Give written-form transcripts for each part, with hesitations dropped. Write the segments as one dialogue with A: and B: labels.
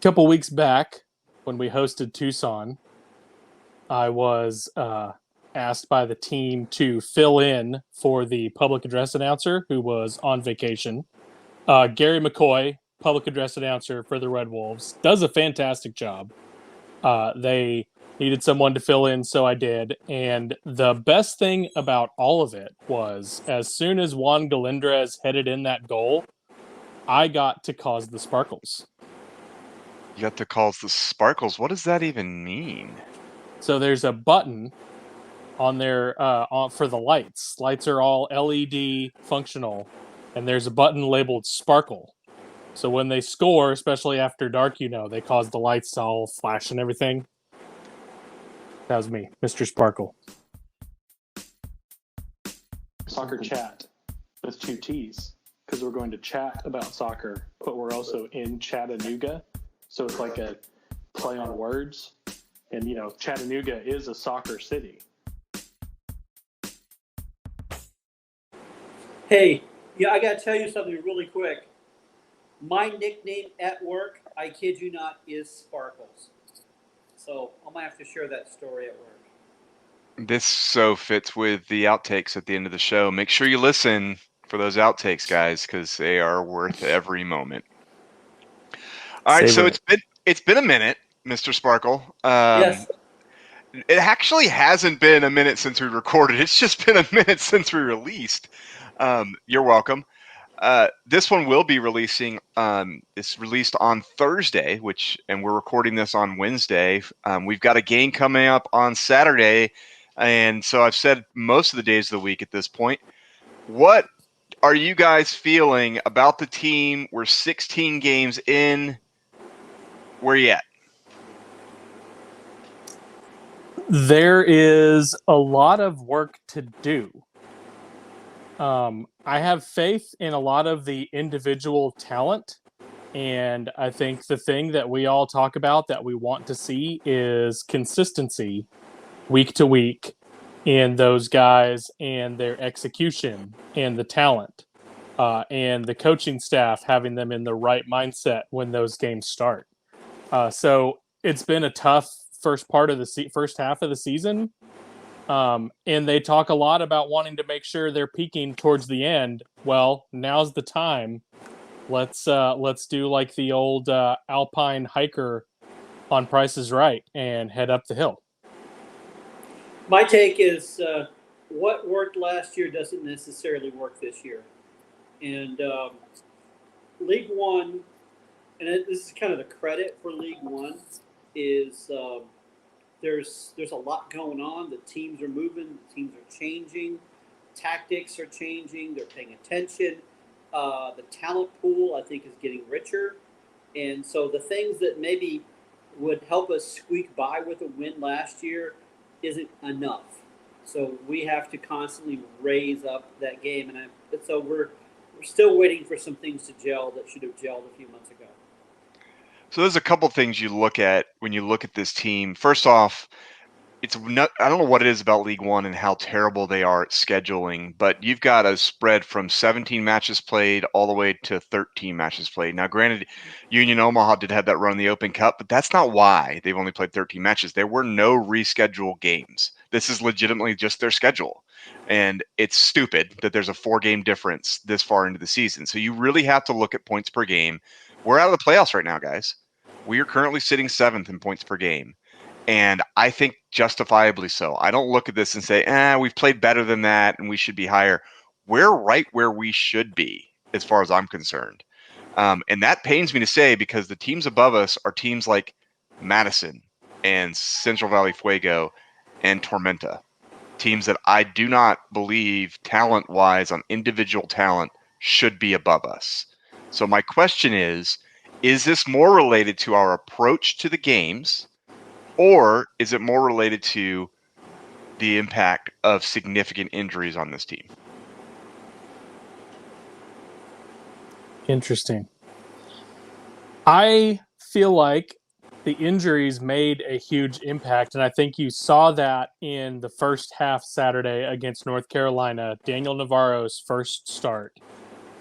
A: couple weeks back when we hosted Tucson, I was asked by the team to fill in for the public address announcer who was on vacation. Gary McCoy, public address announcer for the Red Wolves, does a fantastic job. They needed someone to fill in, so I did. And the best thing about all of it was as soon as Juan Galindrez headed in that goal, I got to cause the sparkles.
B: You got the calls the sparkles. What does that even mean?
A: So there's a button on their for the lights. Lights are all LED functional, and there's a button labeled sparkle. So when they score, especially after dark, they cause the lights to all flash and everything. That was me, Mr. Sparkle.
C: Soccer chat with two T's because we're going to chat about soccer, but we're also in Chattanooga. So it's like a play on words. And, Chattanooga is a soccer city.
D: Hey, I got to tell you something really quick. My nickname at work, I kid you not, is Sparkles. So I might have to share that story at work.
B: This so fits with the outtakes at the end of the show. Make sure you listen for those outtakes, guys, because they are worth every moment. All right, so it's been a minute, Mr. Sparkle.
D: Yes.
B: It actually hasn't been a minute since we recorded. It's just been a minute since we released. You're welcome. This one will be releasing. It's released on Thursday, and we're recording this on Wednesday. We've got a game coming up on Saturday, and so I've said most of the days of the week at this point. What are you guys feeling about the team? We're 16 games in. Where you at?
A: There is a lot of work to do. I have faith in a lot of the individual talent, and I think the thing that we all talk about that we want to see is consistency week to week in those guys and their execution and the talent and the coaching staff having them in the right mindset when those games start. So it's been a tough first half of the season. And they talk a lot about wanting to make sure they're peaking towards the end. Well, now's the time. Let's do like the old alpine hiker on Price is Right and head up the hill.
D: My take is what worked last year doesn't necessarily work this year. And League One, and this is kind of the credit for League One, is there's a lot going on. The teams are moving. The teams are changing. Tactics are changing. They're paying attention. The talent pool, I think, is getting richer. And so the things that maybe would help us squeak by with a win last year isn't enough. So we have to constantly raise up that game. And so we're still waiting for some things to gel that should have gelled a few months ago.
B: So there's a couple things you look at when you look at this team. First off, I don't know what it is about League One and how terrible they are at scheduling, but you've got a spread from 17 matches played all the way to 13 matches played. Now, granted, Union Omaha did have that run in the Open Cup, but that's not why they've only played 13 matches. There were no rescheduled games. This is legitimately just their schedule. And it's stupid that there's a 4-game difference this far into the season. So you really have to look at points per game. We're out of the playoffs right now, guys. We are currently sitting 7th in points per game. And I think justifiably so. I don't look at this and say, we've played better than that and we should be higher. We're right where we should be as far as I'm concerned. And that pains me to say because the teams above us are teams like Madison and Central Valley Fuego and Tormenta. Teams that I do not believe talent-wise on individual talent should be above us. So my question is this more related to our approach to the games? Or is it more related to the impact of significant injuries on this team?
A: Interesting. I feel like the injuries made a huge impact, and I think you saw that in the first half Saturday against North Carolina, Daniel Navarro's first start.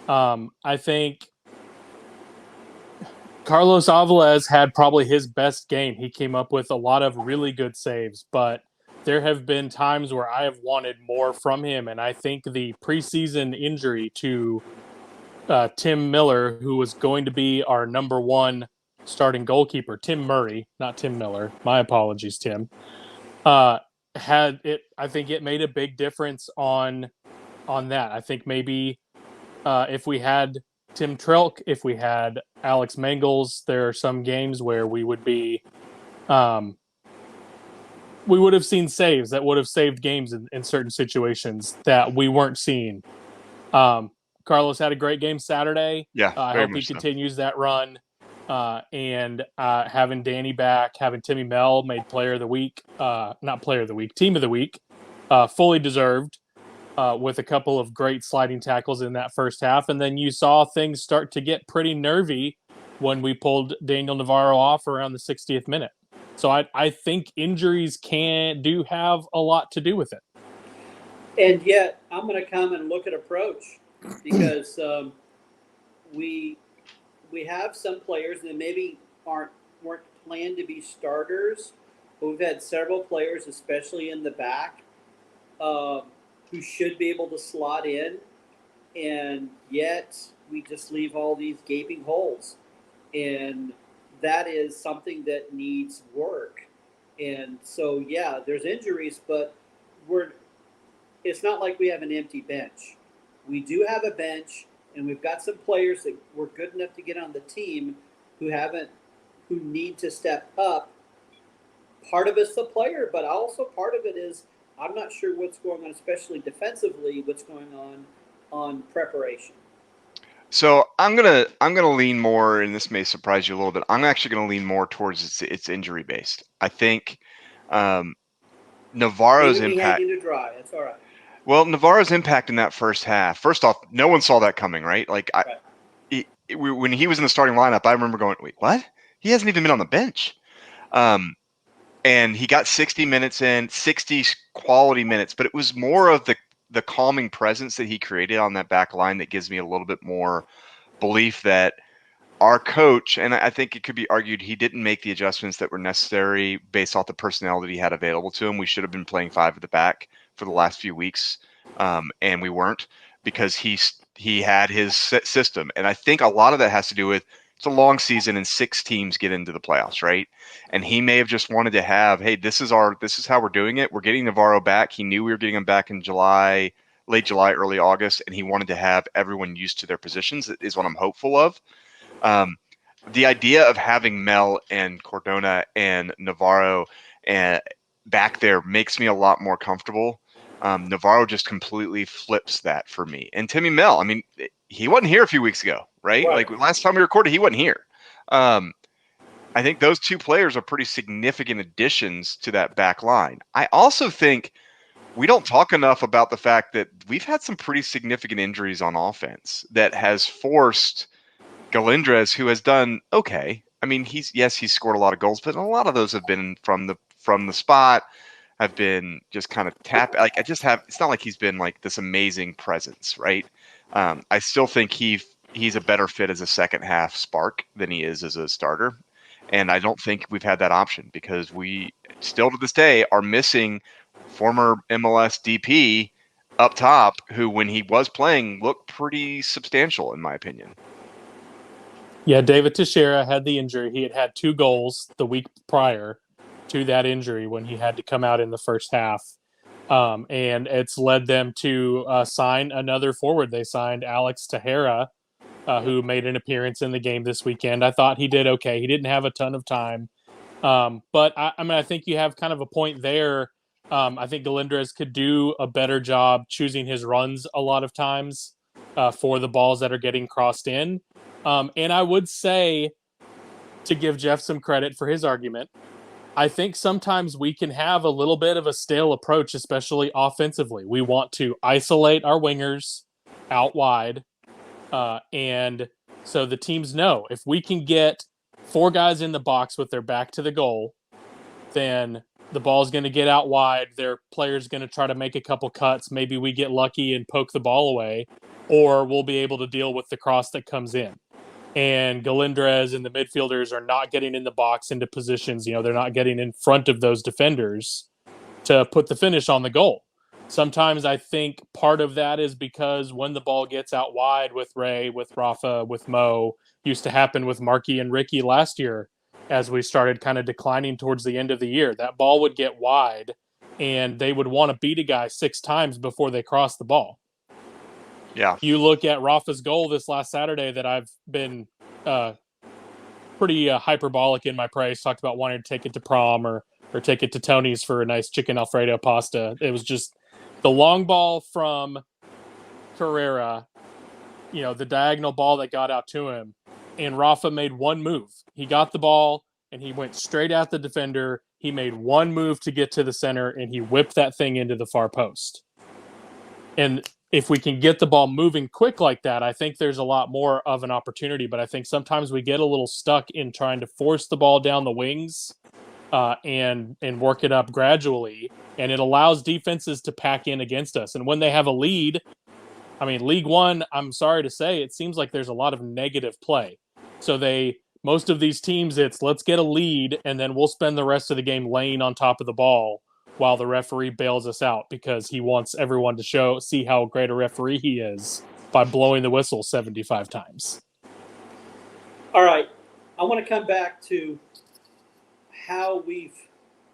A: I think Carlos Aviles had probably his best game. He came up with a lot of really good saves, but there have been times where I have wanted more from him, and I think the preseason injury to Tim Miller, who was going to be our number one starting goalkeeper, Tim Murray, not Tim Miller. My apologies, Tim. Had it? I think it made a big difference on that. I think maybe if we had Tim Trelk, if we had Alex Mangels, there are some games where we would be, we would have seen saves that would have saved games in certain situations that we weren't seeing. Carlos had a great game Saturday.
B: Yeah,
A: I
B: very
A: hope he
B: much so.
A: continues that run. And having Danny back, having Timmy Mel made player of the week, not player of the week, team of the week, fully deserved, with a couple of great sliding tackles in that first half. And then you saw things start to get pretty nervy when we pulled Daniel Navarro off around the 60th minute. So I think injuries do have a lot to do with it.
D: And yet, I'm going to come and look at approach because we have some players that maybe weren't planned to be starters, but we've had several players, especially in the back, who should be able to slot in, and yet we just leave all these gaping holes. And that is something that needs work. And so, yeah, there's injuries, but it's not like we have an empty bench. We do have a bench, and we've got some players that were good enough to get on the team who need to step up. Part of it's the player, but also part of it is I'm not sure what's going on, especially defensively, what's going on preparation.
B: So I'm gonna lean more, and this may surprise you a little bit. I'm actually gonna lean more towards it's injury based. I think Navarro's impact.
D: Hanging to dry. That's all right.
B: Well, Navarro's impact in that first half. First off, no one saw that coming, right? Like when he was in the starting lineup, I remember going, "Wait, what? He hasn't even been on the bench." And he got 60 minutes in, 60 quality minutes, but it was more of the calming presence that he created on that back line that gives me a little bit more belief that our coach, and I think it could be argued he didn't make the adjustments that were necessary based off the personnel that he had available to him. We should have been playing 5 at the back for the last few weeks, and we weren't because he had his system. And I think a lot of that has to do with it's a long season and 6 teams get into the playoffs, right? And he may have just wanted to have, hey, this is how we're doing it. We're getting Navarro back. He knew we were getting him back in July, late July, early August, and he wanted to have everyone used to their positions is what I'm hopeful of. The idea of having Mel and Cardona and Navarro back there makes me a lot more comfortable. Navarro just completely flips that for me. And Timmy Mel, I mean, he wasn't here a few weeks ago, right? Like last time we recorded, he wasn't here. I think those 2 players are pretty significant additions to that back line. I also think we don't talk enough about the fact that we've had some pretty significant injuries on offense that has forced Galindrez, who has done okay. I mean, he's scored a lot of goals, but a lot of those have been from the spot, have been just kind of it's not like he's been like this amazing presence, right? I still think he's a better fit as a second half spark than he is as a starter. And I don't think we've had that option because we still to this day are missing former MLS DP up top who, when he was playing, looked pretty substantial in my opinion.
A: Yeah, David Teixeira had the injury. He had 2 goals the week prior to that injury when he had to come out in the first half. And it's led them to sign another forward. They signed Alex Tejera, who made an appearance in the game this weekend. I thought he did okay. He didn't have a ton of time. But I think you have kind of a point there. I think Galindrez could do a better job choosing his runs a lot of times for the balls that are getting crossed in. And I would say, to give Jeff some credit for his argument, I think sometimes we can have a little bit of a stale approach, especially offensively. We want to isolate our wingers out wide. And so the teams know if we can get 4 guys in the box with their back to the goal, then the ball's going to get out wide. Their player's going to try to make a couple cuts. Maybe we get lucky and poke the ball away, or we'll be able to deal with the cross that comes in. and Galindrez and the midfielders are not getting in the box into positions. They're not getting in front of those defenders to put the finish on the goal. Sometimes I think part of that is because when the ball gets out wide with Ray, with Rafa, with Mo, used to happen with Marky and Ricky last year as we started kind of declining towards the end of the year. That ball would get wide and they would want to beat a guy 6 times before they cross the ball.
B: Yeah.
A: You look at Rafa's goal this last Saturday that I've been pretty hyperbolic in my praise, talked about wanting to take it to prom or take it to Tony's for a nice chicken Alfredo pasta. It was just the long ball from Carrera, the diagonal ball that got out to him, and Rafa made one move. He got the ball and he went straight at the defender. He made one move to get to the center and he whipped that thing into the far post. And if we can get the ball moving quick like that, I think there's a lot more of an opportunity. But I think sometimes we get a little stuck in trying to force the ball down the wings and work it up gradually. And it allows defenses to pack in against us. And when they have a lead, I mean, League One, I'm sorry to say, it seems like there's a lot of negative play. So most of these teams, it's let's get a lead and then we'll spend the rest of the game laying on top of the ball while the referee bails us out because he wants everyone to see how great a referee he is by blowing the whistle 75 times.
D: All right. I want to come back to how we've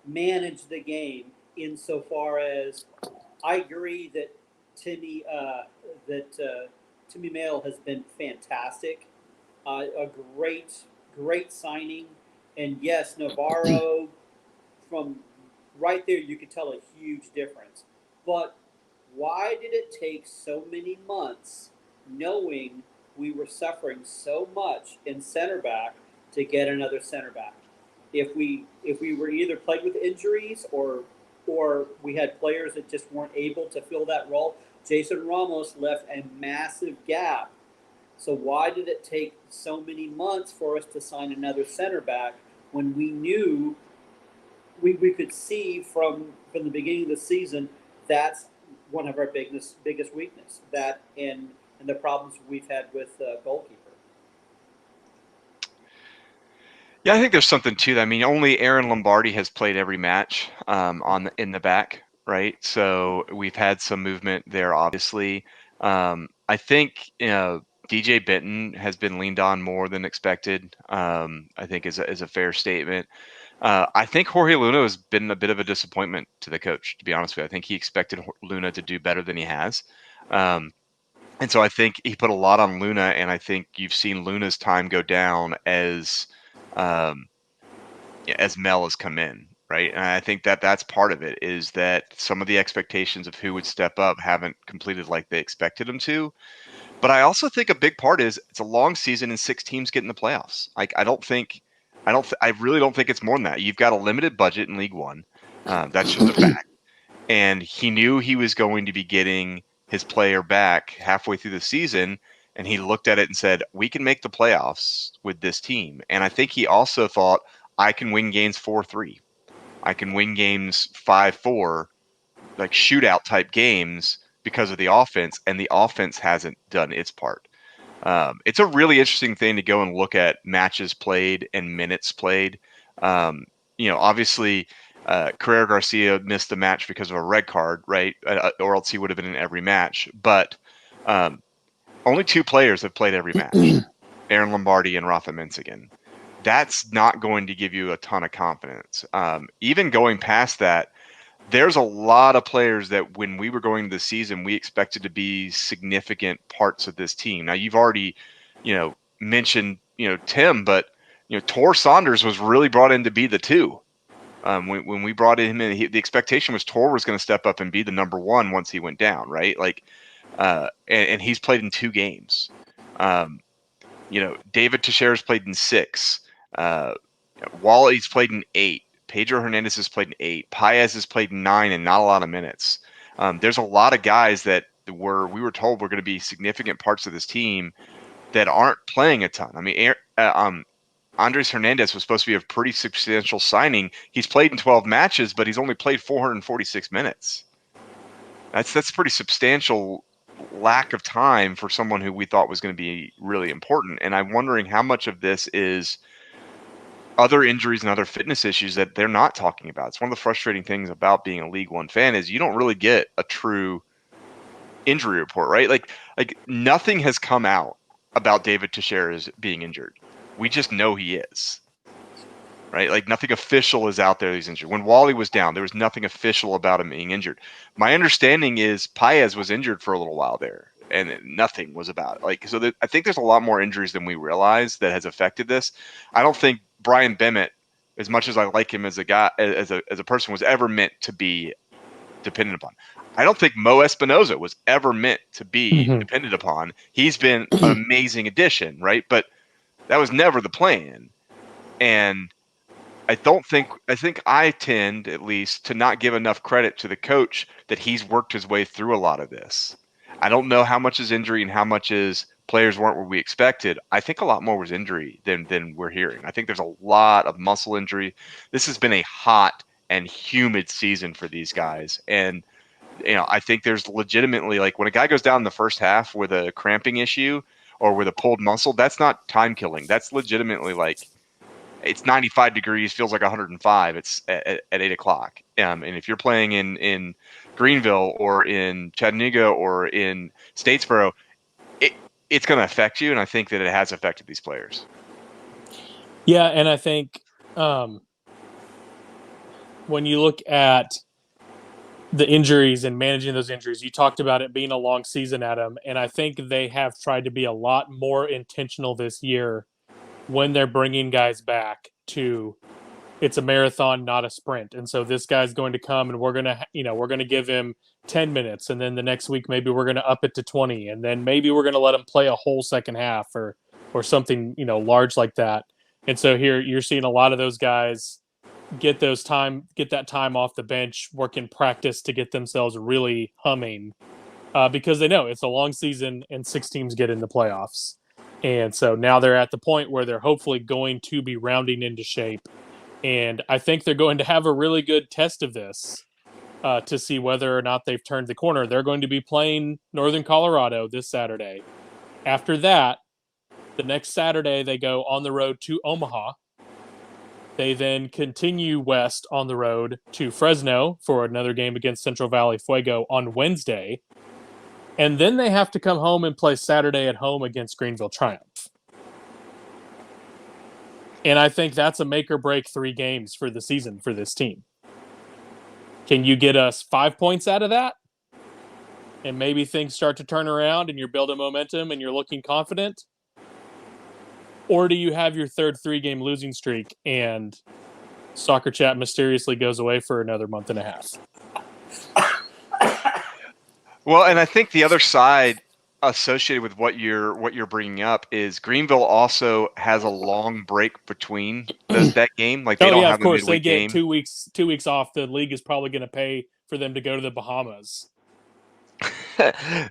D: managed the game insofar as I agree that Timmy Mail has been fantastic. A great signing. And yes, Navarro, from right there, you could tell a huge difference. But why did it take so many months, knowing we were suffering so much in center back, to get another center back? If we were either plagued with injuries or we had players that just weren't able to fill that role, Jason Ramos left a massive gap. So why did it take so many months for us to sign another center back when we knew we could see from the beginning of the season that's one of our biggest weakness, that and the problems we've had with goalkeeper?
B: Yeah, I think there's something to that. I mean, only Aaron Lombardi has played every match in the back, right? So we've had some movement there, obviously. I think DJ Benton has been leaned on more than expected. I think is a fair statement. I think Jorge Luna has been a bit of a disappointment to the coach, to be honest with you. I think he expected Luna to do better than he has. And so I think he put a lot on Luna, and I think you've seen Luna's time go down as Mel has come in, right? And I think that's part of it, is that some of the expectations of who would step up haven't completed like they expected them to. But I also think a big part is it's a long season and 6 teams get in the playoffs. Like I really don't think it's more than that. You've got a limited budget in League One. That's just a fact. And he knew he was going to be getting his player back halfway through the season, and he looked at it and said, we can make the playoffs with this team. And I think he also thought, I can win games 4-3. I can win games 5-4, like shootout type games, because of the offense, and the offense hasn't done its part. It's a really interesting thing to go and look at matches played and minutes played. Obviously, Carrera Garcia missed the match because of a red card, right? Or else he would have been in every match. But only 2 players have played every match, Aaron Lombardi and Rafa Menzigen. That's not going to give you a ton of confidence. Even going past that, there's a lot of players that when we were going to the season, we expected to be significant parts of this team. Now, you've already, mentioned, Tim, but, Tor Saunders was really brought in to be the 2. When we brought him in, the expectation was Tor was going to step up and be the number 1 once he went down, right? Like, and he's played in 2 games. David Teixeira's played in 6. Wally's played in 8. Pedro Hernandez has played in 8. Paez has played in 9 and not a lot of minutes. There's a lot of guys that we were told were going to be significant parts of this team that aren't playing a ton. I mean, Andres Hernandez was supposed to be a pretty substantial signing. He's played in 12 matches, but he's only played 446 minutes. That's pretty substantial lack of time for someone who we thought was going to be really important. And I'm wondering how much of this is other injuries and other fitness issues that they're not talking about. It's one of the frustrating things about being a League One fan is you don't really get a true injury report, right? Like nothing has come out about David Teixeira being injured. We just know he is. Right? Like nothing official is out there that he's injured. When Wally was down, there was nothing official about him being injured. My understanding is Paez was injured for a little while there, and nothing was about it. Like, so I think there's a lot more injuries than we realize that has affected this. I don't think Brian Bennett, as much as I like him as a guy, as a person, was ever meant to be dependent upon. I don't think Mo Espinoza was ever meant to be dependent upon. He's been an amazing addition, right? But that was never the plan. And I think I tend, at least, to not give enough credit to the coach that he's worked his way through a lot of this. I don't know how much is injury and how much is players weren't what we expected. I think a lot more was injury than we're hearing. I think there's a lot of muscle injury. This has been a hot and humid season for these guys. And, I think there's legitimately, like, when a guy goes down in the first half with a cramping issue or with a pulled muscle, that's not time killing. That's legitimately like, it's 95 degrees, feels like 105. It's at 8 o'clock. And if you're playing in Greenville or in Chattanooga or in Statesboro, it's going to affect you. And I think that it has affected these players.
A: Yeah, and I think when you look at the injuries and managing those injuries, you talked about it being a long season, Adam, and I think they have tried to be a lot more intentional this year when they're bringing guys back to, it's a marathon, not a sprint. And so this guy's going to come and we're going to give him 10 minutes. And then the next week, maybe we're going to up it to 20. And then maybe we're going to let him play a whole second half or something, large like that. And so here you're seeing a lot of those guys get that time off the bench, work in practice to get themselves really humming because they know it's a long season and 6 teams get in the playoffs. And so now they're at the point where they're hopefully going to be rounding into shape. And I think they're going to have a really good test of this to see whether or not they've turned the corner. They're going to be playing Northern Colorado this Saturday. After that, the next Saturday, they go on the road to Omaha. They then continue west on the road to Fresno for another game against Central Valley Fuego on Wednesday. And then they have to come home and play Saturday at home against Greenville Triumph. And I think that's a make or break 3 games for the season for this team. Can you get us 5 points out of that? And maybe things start to turn around and you're building momentum and you're looking confident? Or do you have your third 3-game losing streak and Soccer Chat mysteriously goes away for another month and a half?
B: Well, and I think the other side associated with what you're bringing up is Greenville also has a long break between that game. Like they don't have
A: of course.
B: a
A: They
B: midweek
A: get
B: game.
A: 2 weeks off. The league is probably going to pay for them to go to the Bahamas.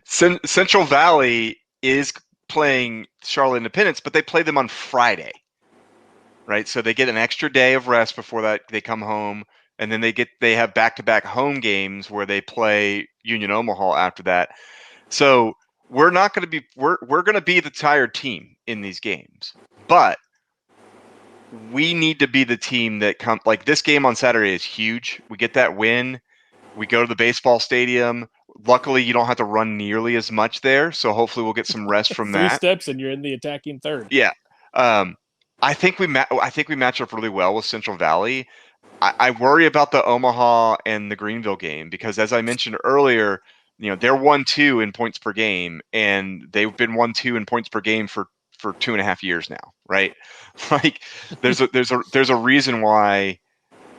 B: Central Valley is playing Charlotte Independence, but they play them on Friday, right? So they get an extra day of rest before that they come home, and then they have back-to-back home games where they play Union Omaha after that. So we're not going to be we're going to be the tired team in these games, but we need to be the team that come. Like this game on Saturday is huge. We get that win. We go to the baseball stadium. Luckily, you don't have to run nearly as much there, so hopefully we'll get some rest from
A: 3
B: that.
A: steps and you're in the attacking third.
B: Yeah, I think we match up really well with Central Valley. I worry about the Omaha and the Greenville game because, as I mentioned earlier, they're 1-2 in points per game, and they've been 1-2 in points per game for 2.5 years now, right? Like, there's a reason why.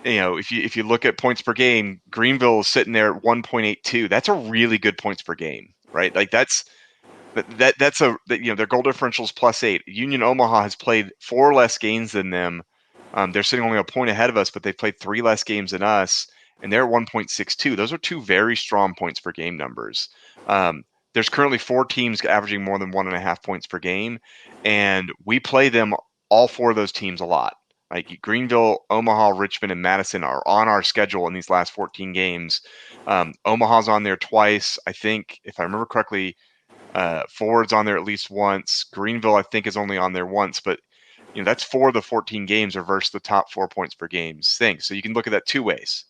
B: If you look at points per game, Greenville is sitting there at 1.82. That's a really good points per game, right? Like their goal differential is +8. Union Omaha has played 4 less games than them. They're sitting only a point ahead of us, but they've played 3 less games than us, and they're at 1.62. Those are 2 very strong points per game numbers. There's currently 4 teams averaging more than 1.5 points per game, and we play them, all 4 of those teams, a lot. Like Greenville, Omaha, Richmond, and Madison are on our schedule in these last 14 games. Omaha's on there twice. I think, if I remember correctly, Ford's on there at least once. Greenville, I think, is only on there once, but that's 4 of the 14 games are versus the top 4 points per game thing. So you can look at that 2 ways.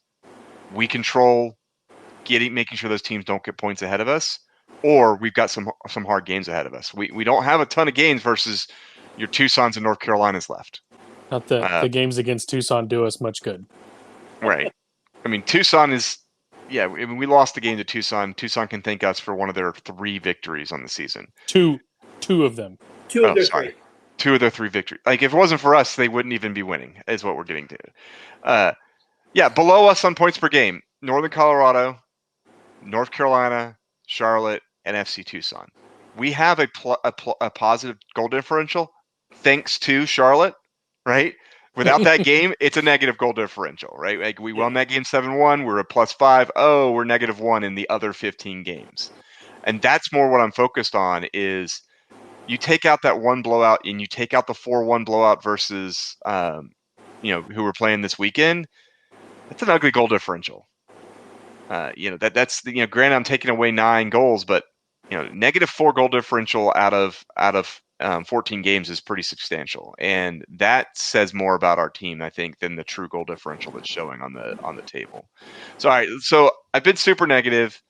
B: We control making sure those teams don't get points ahead of us, or we've got some hard games ahead of us. We don't have a ton of games versus your Tucson's and North Carolinas left.
A: Not that the games against Tucson do us much good.
B: Right. I mean, Tucson is, we lost the game to Tucson. Tucson can thank us for one of their 3 victories on the season.
A: Two of them.
D: 2 of their 3.
B: 2 of their 3 victories. Like, if it wasn't for us, they wouldn't even be winning, is what we're getting to. Below us on points per game, Northern Colorado, North Carolina, Charlotte, and FC Tucson. We have a positive goal differential thanks to Charlotte, right? Without that game, it's a negative goal differential, right? Like, we won that game 7-1. We're a +5. Oh, we're -1 in the other 15 games. And that's more what I'm focused on is you take out that 1 blowout and you take out the 4-1 blowout versus, who we're playing this weekend. That's an ugly goal differential. That's granted, I'm taking away 9 goals, but -4 goal differential out of 14 games is pretty substantial, and that says more about our team, I think, than the true goal differential that's showing on the table. So, all right, so I've been super negative.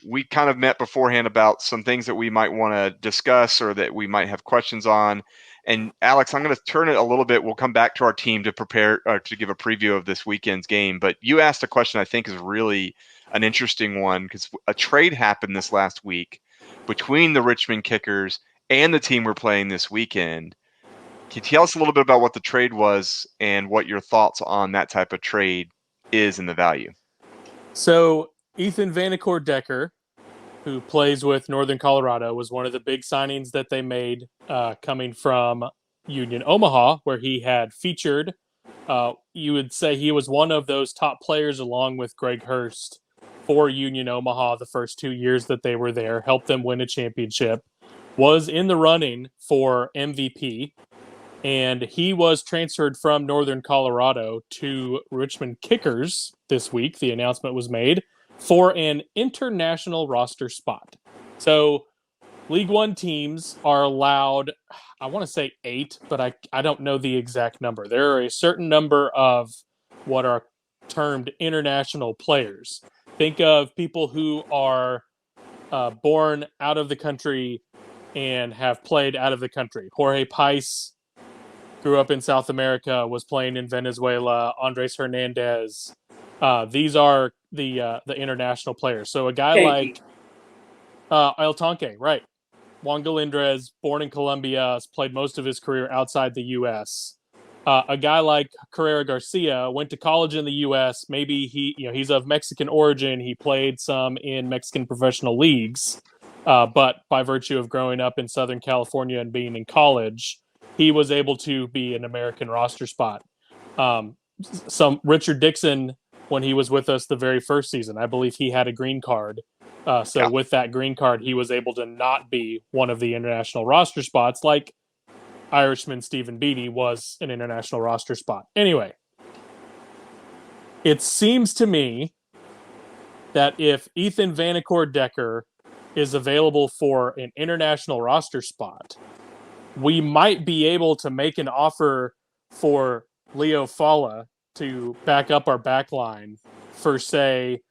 B: We kind of met beforehand about some things that we might want to discuss or that we might have questions on. And Alex, I'm going to turn it a little bit. We'll come back to our team to prepare to give a preview of this weekend's game. But you asked a question I think is really an interesting one because a trade happened this last week between the Richmond Kickers and the team we're playing this weekend. Can you tell us a little bit about what the trade was and what your thoughts on that type of trade is and the value?
A: So Ethan Vanacore Decker, who plays with Northern Colorado, was one of the big signings that they made coming from Union Omaha, where he had featured. You would say he was one of those top players along with Greg Hurst for Union Omaha the first 2 years that they were there, helped them win a championship, was in the running for MVP, and he was transferred from Northern Colorado to Richmond Kickers this week. The announcement was made for an international roster spot. So League One teams are allowed, I want to say 8, but I don't know the exact number. There are a certain number of what are termed international players. Think of people who are born out of the country and have played out of the country. Jorge Pais grew up in South America, was playing in Venezuela. Andres Hernandez. These are the international players. So a guy like El Tanque, right? Juan Galindrez, born in Colombia, has played most of his career outside the U.S. A guy like Carrera Garcia went to college in the U.S. Maybe he's of Mexican origin. He played some in Mexican professional leagues, but by virtue of growing up in Southern California and being in college, he was able to be an American roster spot. Some Richard Dixon, when he was with us the very first season, I believe he had a green card. With that green card, he was able to not be one of the international roster spots, like Irishman Stephen Beattie was an international roster spot. Anyway, it seems to me that if Ethan Vanacore Decker is available for an international roster spot, we might be able to make an offer for Leo Falla to back up our back line for, say,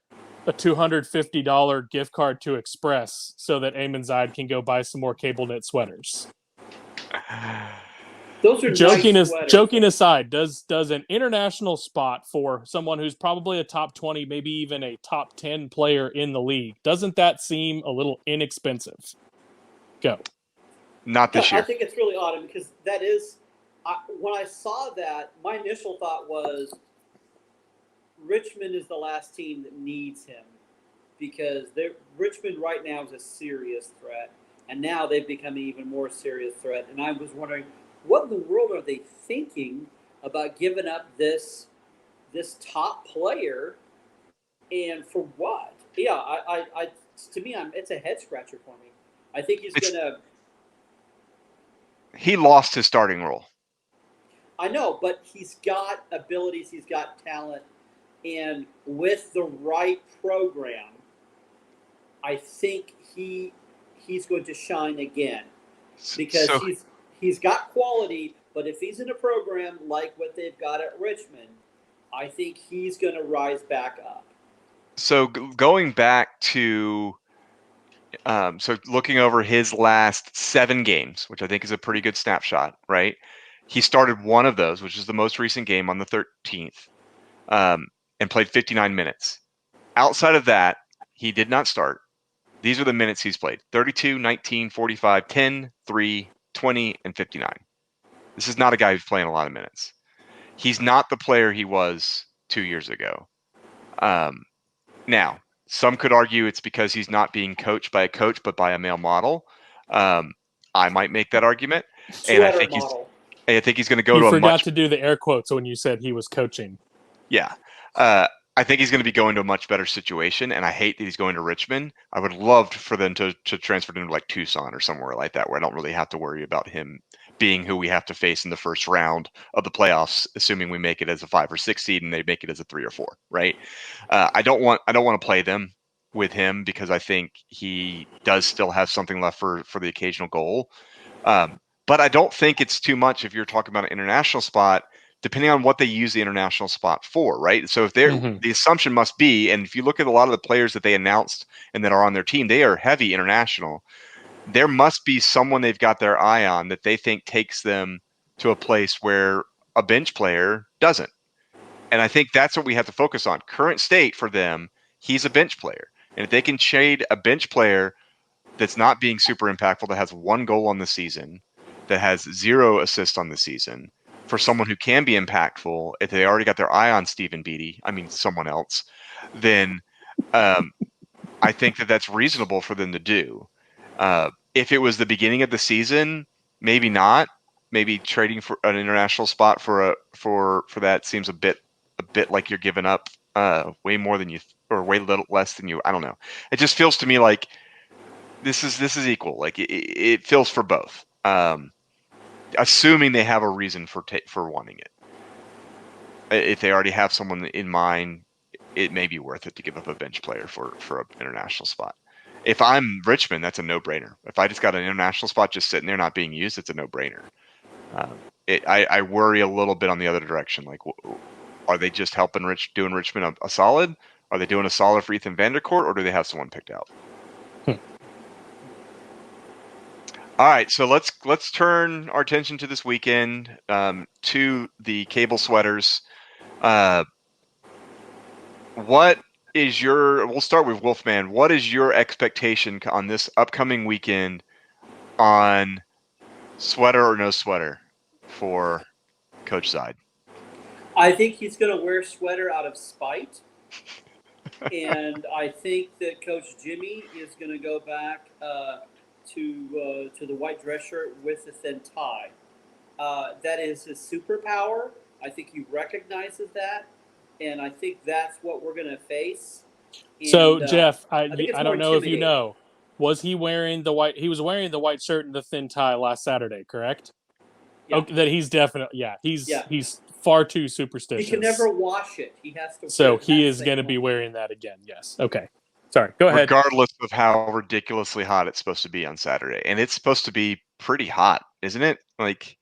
A: a $250 gift card to Express so that Eamon Zaid can go buy some more cable knit sweaters.
D: Those are
A: joking aside, does an international spot for someone who's probably a top 20, maybe even a top 10 player in the league, doesn't that seem a little inexpensive? Go.
B: Not this year.
D: I think it's really odd because that is, when I saw that, my initial thought was Richmond is the last team that needs him because Richmond right now is a serious threat, and now they've become an even more serious threat. And I was wondering, what in the world are they thinking about giving up this top player, and for what? Yeah, I to me, it's a head scratcher for me. I think he's gonna.
B: He lost his starting role.
D: I know, but he's got abilities, he's got talent, and with the right program, I think he he's going to shine again because
B: So
D: he's got quality. But if he's in a program like what they've got at Richmond, I think he's going to rise back up.
B: So going back to, so looking over his last 7 games, which I think is a pretty good snapshot, right? He started one of those, which is the most recent game on the 13th, and played 59 minutes. Outside of that, he did not start. These are the minutes he's played: 32, 19, 45, 10, 3, 20, and 59. This is not a guy who's playing a lot of minutes. He's not the player he was 2 years ago. Now, some could argue it's because he's not being coached by a coach, but by a male model. I might make that argument, and I think he's going to go
A: You
B: to a
A: forgot
B: much.
A: to do the air quotes when you said he was coaching.
B: Yeah, I think he's going to be going to a much better situation, and I hate that he's going to Richmond. I would love for them to transfer him to like Tucson or somewhere like that, where I don't really have to worry about him being who we have to face in the first round of the playoffs, assuming we make it as a 5 or 6 seed and they make it as a 3 or 4. Right? I don't want to play them with him because I think he does still have something left for the occasional goal. But I don't think it's too much if you're talking about an international spot, depending on what they use the international spot for, right? So if they're the assumption must be, and if you look at a lot of the players that they announced and that are on their team, they are heavy international. There must be someone they've got their eye on that they think takes them to a place where a bench player doesn't. And I think that's what we have to focus on. Current state for them, he's a bench player. And if they can trade a bench player that's not being super impactful, that has 1 goal on the season, that has 0 assists on the season, for someone who can be impactful, if they already got their eye on Stephen Beattie, I mean someone else, then I think that that's reasonable for them to do. If it was the beginning of the season, maybe not. Maybe trading for an international spot for that seems a bit like you're giving up way more than you, or way little less than you. I don't know. It just feels to me like this is equal. Like it feels for both. Assuming they have a reason for wanting it. If they already have someone in mind, it may be worth it to give up a bench player for an international spot. If I'm Richmond, that's a no-brainer. If I just got an international spot just sitting there not being used, it's a no-brainer. I worry a little bit on the other direction. Like, are they just helping doing Richmond a solid? Are they doing a solid for Ethan Vandercourt, or do they have someone picked out? All right, so let's turn our attention to this weekend, to the Cable Sweaters. What is we'll start with Wolfman. What is your expectation on this upcoming weekend on sweater or no sweater for Coach Zide?
D: I think he's going to wear sweater out of spite. And I think that Coach Jimmy is going to go back to the white dress shirt with the thin tie. That is his superpower. I think he recognizes that, and I think that's what we're going to face. And,
A: so Jeff, I
D: it's
A: don't
D: more
A: know if you
D: intimidating.
A: know, was he wearing the white? He was wearing the white shirt and the thin tie last Saturday, correct?
D: Yeah.
A: Okay, that he's definitely he's
D: Yeah.
A: he's far too superstitious.
D: He can never wash it. He has to.
A: So
D: wear
A: he
D: that
A: is
D: same
A: going to be
D: one.
A: wearing that again. Yes. Okay. Sorry. Go ahead.
B: Regardless of how ridiculously hot it's supposed to be on Saturday, and it's supposed to be pretty hot, isn't it? Like,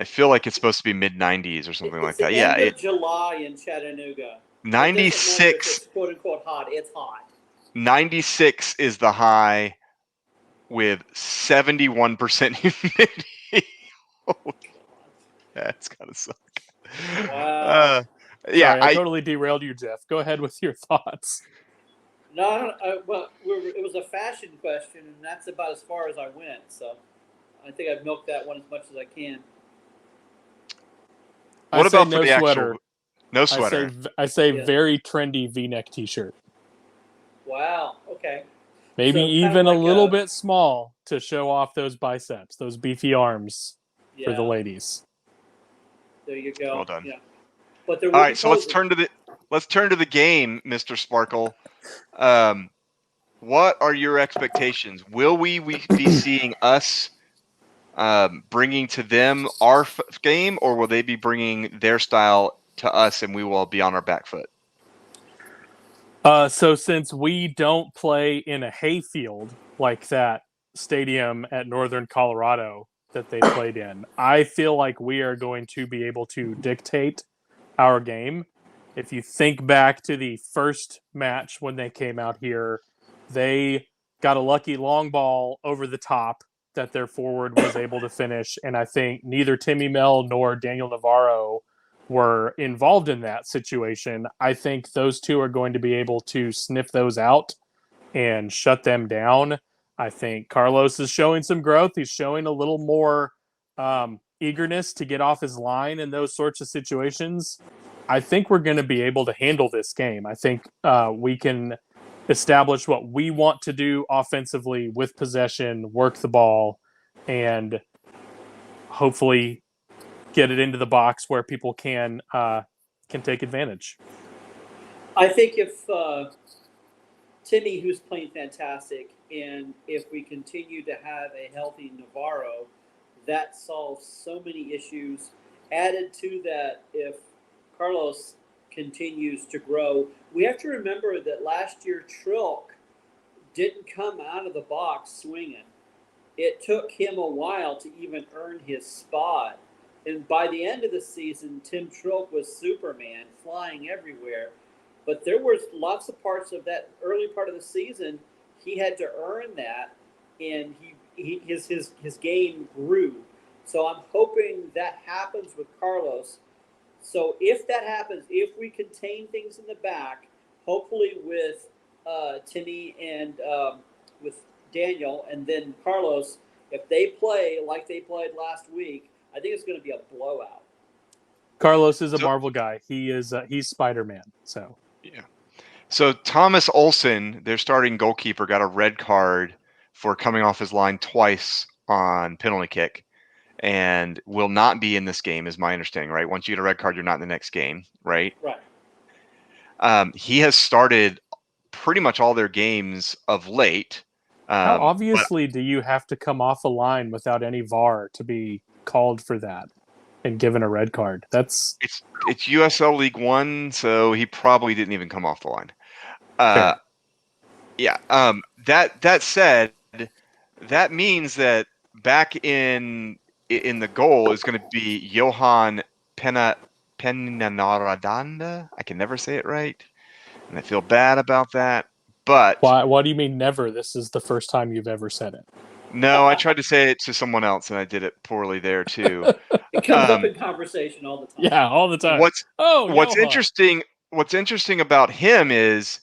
B: I feel like it's supposed to be mid-90s or something like that. Yeah,
D: End of July in Chattanooga.
B: 96.
D: It's quote unquote hot. It's hot.
B: 96 is the high with 71% humidity. Oh, God. That's gotta suck.
D: Wow.
B: Yeah,
A: Sorry, I totally derailed you, Jeff. Go ahead with your thoughts.
D: No, well, it was a fashion question, and that's about as far as I went. So I think I've milked that one as much as I can.
B: What
A: I say
B: about
A: no
B: for the
A: sweater?
B: actual no sweater?
A: I say
D: Yeah.
A: very trendy V-neck T-shirt.
D: Wow. Okay.
A: Maybe
D: So kinda
A: even a
D: like
A: little bit small to show off those biceps, those beefy arms for the
D: Yeah.
A: ladies.
D: There you go.
B: Well done.
D: Yeah. But there
B: All
D: will
B: right,
D: be
B: so let's
D: poses.
B: turn to the game, Mr. Sparkle. What are your expectations? Will we be seeing us bringing to them our game, or will they be bringing their style to us and we will be on our back foot?
A: So since we don't play in a hayfield like that stadium at Northern Colorado that they played in, I feel like we are going to be able to dictate our game. If you think back to the first match when they came out here, they got a lucky long ball over the top that their forward was able to finish, and I think neither Timmy Mel nor Daniel Navarro were involved in that situation. I think those two are going to be able to sniff those out and shut them down. I think Carlos is showing some growth. He's showing a little more eagerness to get off his line in those sorts of situations. I think we're going to be able to handle this game. I think we can establish what we want to do offensively with possession, work the ball, and hopefully get it into the box where people can take advantage.
D: I think if Timmy, who's playing fantastic, and if we continue to have a healthy Navarro, that solves so many issues. Added to that, if Carlos continues to grow, we have to remember that last year Trilk didn't come out of the box swinging. It took him a while to even earn his spot. And by the end of the season, Tim Trilk was Superman, flying everywhere. But there was lots of parts of that early part of the season he had to earn that, and his game grew. So I'm hoping that happens with Carlos. So if that happens, if we contain things in the back, hopefully with Timmy and with Daniel, and then Carlos, if they play like they played last week, I think it's going to be a blowout.
A: Carlos is a Marvel guy. He's Spider-Man. So
B: yeah. So Thomas Olsen, their starting goalkeeper, got a red card for coming off his line twice on penalty kick, and will not be in this game, is my understanding. Right? Once you get a red card, you're not in the next game. Right?
D: Right.
B: He has started pretty much all their games of late.
A: How obviously do you have to come off a line without any VAR to be called for that and given a red card? It's
B: USL League One, so he probably didn't even come off the line. Yeah. That said, that means that back in the goal is going to be Johan Peñaranda. I can never say it right, and I feel bad about that. But
A: why do you mean never? This is the first time you've ever said it.
B: No, I tried to say it to someone else, and I did it poorly there too.
D: It comes up in conversation all the time.
A: Yeah, all the time.
B: What's interesting? What's interesting about him is,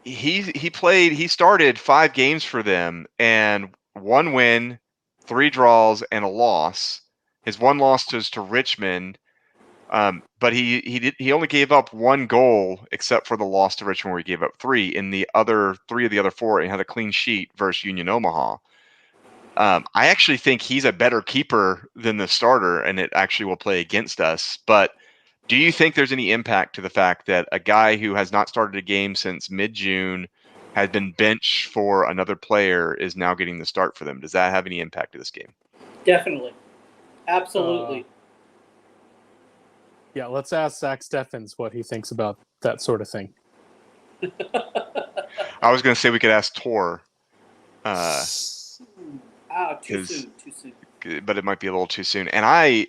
B: he started 5 games for them, and 1 win, 3 draws, and a loss. His one loss was to Richmond. But he only gave up 1 goal, except for the loss to Richmond where he gave up 3. In the other 3 of the other 4, he had a clean sheet versus Union Omaha. I actually think he's a better keeper than the starter, and it actually will play against us. But do you think there's any impact to the fact that a guy who has not started a game since mid-June, has been benched for another player, is now getting the start for them? Does that have any impact to this game?
D: Definitely. Absolutely.
A: Yeah, let's ask Zach Steffens what he thinks about that sort of thing.
B: I was going to say we could ask Tor.
D: Too soon.
B: But it might be a little too soon. And I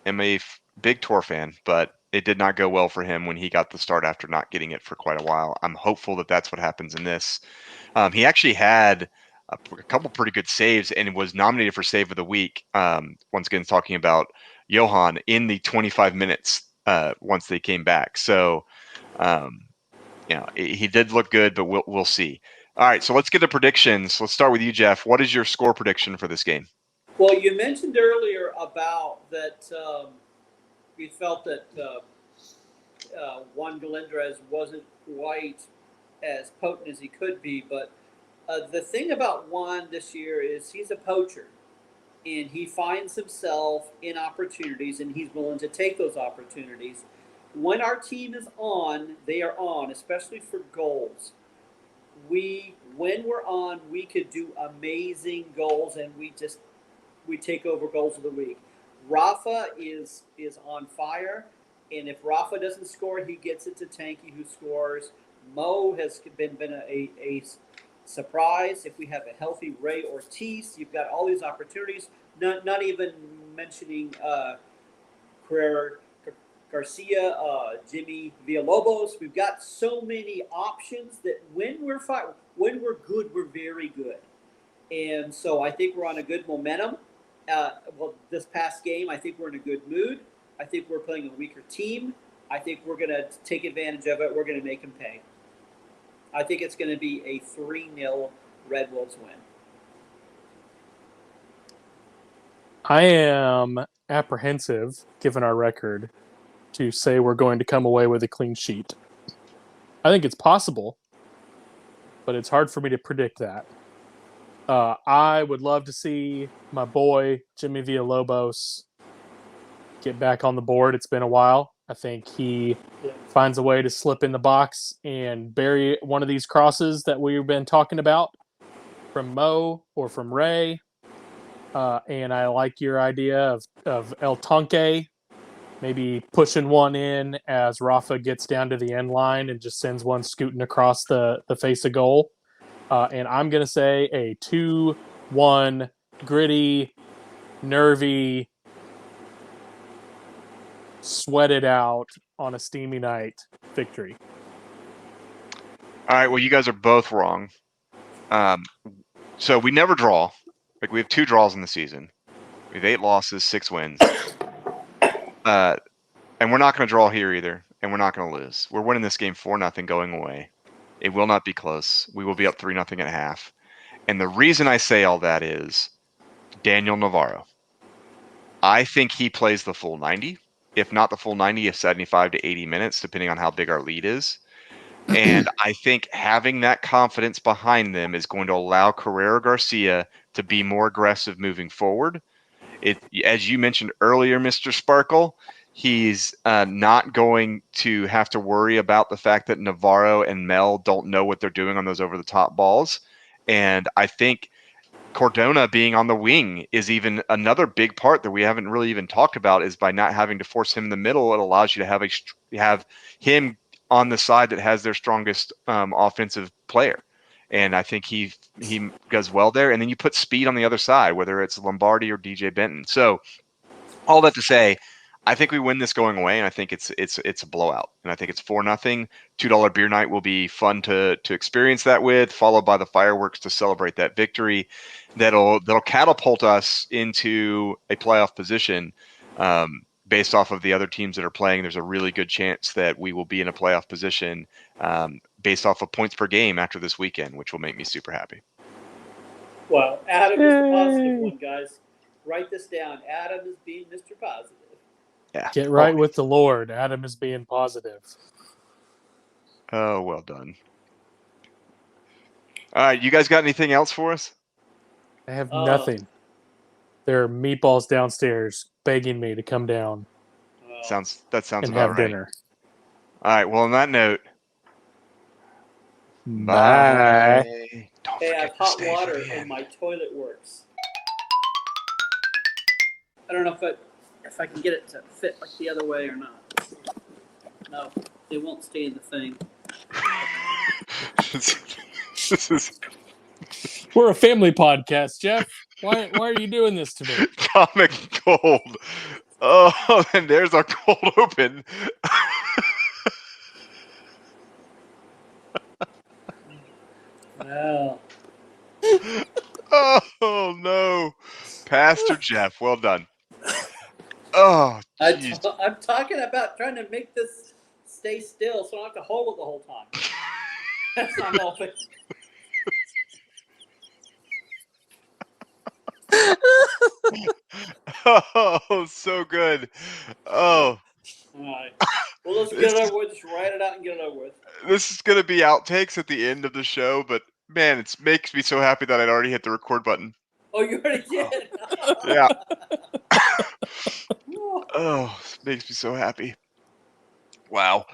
B: am a big Tor fan, but it did not go well for him when he got the start after not getting it for quite a while. I'm hopeful that that's what happens in this. He actually had a couple pretty good saves and was nominated for Save of the Week. Once again, talking about Johan in the 25 minutes once they came back. So, he did look good, but we'll see. All right, so let's get to predictions. Let's start with you, Jeff. What is your score prediction for this game?
D: Well, you mentioned earlier about that you felt that Juan Galindrez wasn't quite as potent as he could be, but the thing about Juan this year is he's a poacher, and he finds himself in opportunities, and he's willing to take those opportunities. When our team is on, they are on, especially for goals. When we're on, we could do amazing goals, and we take over goals of the week. Rafa is on fire. And if Rafa doesn't score, he gets it to Tanky, who scores. Mo has been a surprise. If we have a healthy Ray Ortiz, you've got all these opportunities. Not even mentioning Carrera Garcia, Jimmy Villalobos. We've got so many options that when we're good, we're very good. And so I think we're on a good momentum. This past game, I think we're in a good mood. I think we're playing a weaker team. I think we're going to take advantage of it. We're going to make them pay. I think it's going to be a 3-0 Red Wolves win.
A: I am apprehensive, given our record, to say we're going to come away with a clean sheet. I think it's possible, but it's hard for me to predict that. I would love to see my boy, Jimmy Villalobos, get back on the board. It's been a while. I think he finds a way to slip in the box and bury one of these crosses that we've been talking about from Mo or from Ray. And I like your idea of El Tonke maybe pushing one in as Rafa gets down to the end line and just sends one scooting across the face of goal. And I'm going to say a 2-1 gritty, nervy, sweat it out on a steamy night victory.
B: All right. Well, you guys are both wrong. So we never draw. Like, we have 2 draws in the season. We have 8 losses, 6 wins. And we're not going to draw here either. And we're not going to lose. We're winning this game 4-0 going away. It will not be close. We will be up 3-0 at half. And the reason I say all that is Daniel Navarro. I think he plays the full 90, if not the full 90, of 75 to 80 minutes, depending on how big our lead is. And I think having that confidence behind them is going to allow Carrera Garcia to be more aggressive moving forward. As you mentioned earlier, Mr. Sparkle, he's not going to have to worry about the fact that Navarro and Mel don't know what they're doing on those over-the-top balls. And I think Cardona being on the wing is even another big part that we haven't really even talked about, is by not having to force him in the middle. It allows you to have him on the side that has their strongest offensive player. And I think he does well there. And then you put speed on the other side, whether it's Lombardi or DJ Benton. So all that to say, I think we win this going away, and I think it's a blowout. And I think it's 4-0. $2 beer night will be fun to experience that with, followed by the fireworks to celebrate that victory. That'll catapult us into a playoff position. Based off of the other teams that are playing, there's a really good chance that we will be in a playoff position based off of points per game after this weekend, which will make me super happy.
D: Well, Adam is the positive one, guys. Write this down. Adam is being Mr. Positive.
B: Yeah.
A: Get right with the Lord. Adam is being positive.
B: Oh, well done. All right, you guys got anything else for us?
A: I have nothing. There are meatballs downstairs begging me to come down.
B: Sounds
A: and
B: about
A: have
B: right.
A: dinner.
B: All right. Well, on that note,
A: Bye.
B: Don't
D: Hey, I
B: forget
D: have
B: to
D: hot
B: stay for
D: water
B: the
D: and
B: end.
D: my toilet works. I don't know if I can get it to fit like the other way or not. No, it won't stay in the thing.
B: This is
A: We're a family podcast, Jeff. Why are you doing this to me?
B: comic gold. Oh, and there's our cold open.
D: Wow.
B: Oh no, Pastor Jeff, well done. Oh, geez.
D: I'm talking about trying to make this stay still so I don't have to hold it the whole time. That's not helping.
B: Oh, so good. Oh,
D: All right. Well, let's get it over with. Just write it out and get it over with.
B: this is gonna be outtakes at the end of the show, but man, it makes me so happy that I'd already hit the record button.
D: Oh, you already did?
B: Yeah. Oh, it makes me so happy. Wow.